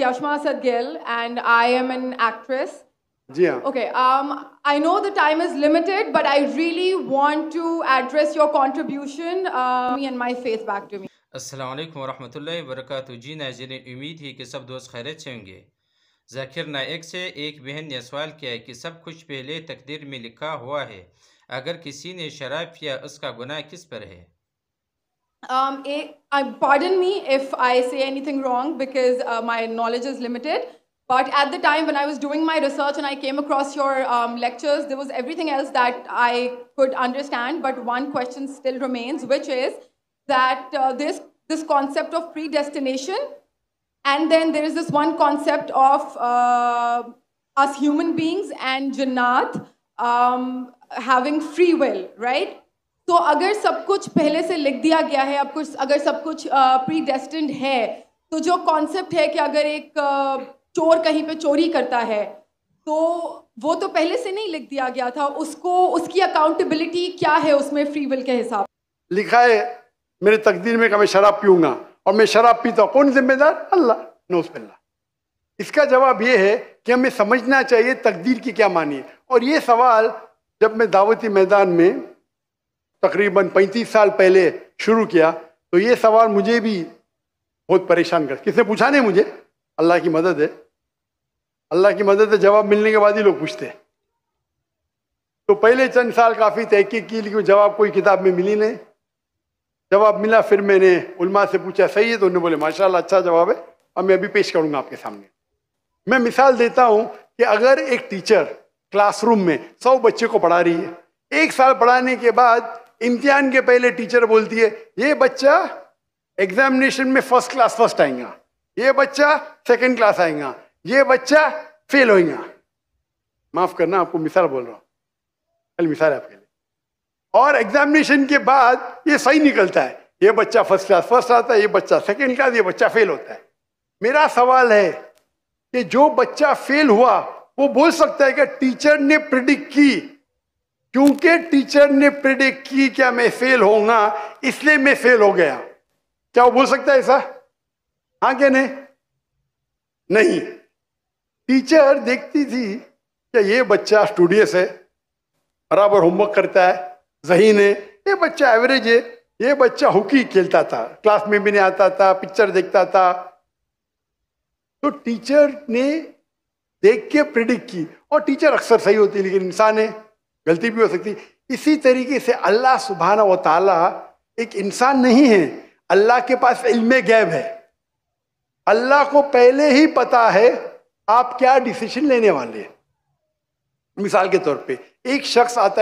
Yashma Sadgil and I am an actress. जी हाँ. Okay, I know the time is limited, but I really want to address your contribution, me and my faith back to me. अस्सलाम वालेकुम वरहमतुल्लाहि वबरकातुहू। जी नाज़रीन, उम्मीद है कि सब दोस्त खैरियत से होंगे। ज़ाकिर नायक से एक बहन ने सवाल किया है कि सब कुछ पहले तकदीर में लिखा हुआ है, अगर किसी ने शराब पिया उसका गुनाह किस पर है? Pardon me if I say anything wrong because my knowledge is limited. But at the time when I was doing my research and I came across your lectures, there was everything else that I could understand. But one question still remains, which is that this concept of predestination, and then there is this one concept of us human beings and Jannat having free will, right? तो अगर सब कुछ पहले से लिख दिया गया है, अब कुछ अगर सब कुछ प्रीडेस्टिन्ड है, तो जो कॉन्सेप्ट है कि अगर एक चोर कहीं पे चोरी करता है तो वो तो पहले से नहीं लिख दिया गया था, उसको उसकी अकाउंटेबिलिटी क्या है उसमें फ्री विल के हिसाब? लिखा है मेरे तकदीर में कि मैं शराब पीऊंगा और मैं शराब पीता हूँ, कौन जिम्मेदार? अल्लाह। नौज़ुबिल्लाह। इसका जवाब ये है कि हमें समझना चाहिए तकदीर की क्या मानी है। और ये सवाल जब मैं दावती मैदान में तकरीबन 35 साल पहले शुरू किया तो ये सवाल मुझे भी बहुत परेशान कर, किसने पूछा नहीं मुझे, अल्लाह की मदद है, अल्लाह की मदद है, जवाब मिलने के बाद ही लोग पूछते हैं। तो पहले चंद साल काफ़ी तहकीक की लेकिन जवाब कोई किताब में मिली नहीं। जवाब मिला, फिर मैंने उलमा से पूछा सही है, तो उन्होंने बोले माशाल्लाह अच्छा जवाब है, और मैं अभी पेश करूंगा आपके सामने। मैं मिसाल देता हूं कि अगर एक टीचर क्लासरूम में 100 बच्चे को पढ़ा रही है, 1 साल पढ़ाने के बाद इम्तिहान के पहले टीचर बोलती है ये बच्चा एग्जामिनेशन में फर्स्ट क्लास फर्स्ट आएगा, ये बच्चा सेकंड क्लास आएगा, ये बच्चा फेल होएगा। माफ करना, आपको मिसाल बोल रहा हूँ, कल मिसाल है आपके लिए। और एग्जामिनेशन के बाद ये सही निकलता है, ये बच्चा फर्स्ट क्लास फर्स्ट आता है, ये बच्चा सेकंड क्लास, ये बच्चा फेल होता है। मेरा सवाल है कि जो बच्चा फेल हुआ वो बोल सकता है कि टीचर ने प्रिडिक्ट की, क्योंकि टीचर ने प्रिडिक्ट की क्या मैं फेल होऊंगा इसलिए मैं फेल हो गया, क्या वो बोल सकता है ऐसा? हाँ क्या नहीं? नहीं। टीचर देखती थी कि ये बच्चा स्टूडियस है, बराबर होमवर्क करता है, ज़हीन है, ये बच्चा एवरेज है, ये बच्चा हॉकी खेलता था, क्लास में भी नहीं आता था, पिक्चर देखता था। तो टीचर ने देख के प्रिडिक्ट की, और टीचर अक्सर सही होती है लेकिन इंसान है, गलती भी हो सकती। इसी तरीके से अल्लाह सुब्हाना व तआला एक इंसान नहीं है, अल्लाह के पास इल्मे गैब है। अल्लाह को पहले ही पता है आप क्या डिसीजन लेने वाले हैं। मिसाल के तौर पे एक शख्स आता है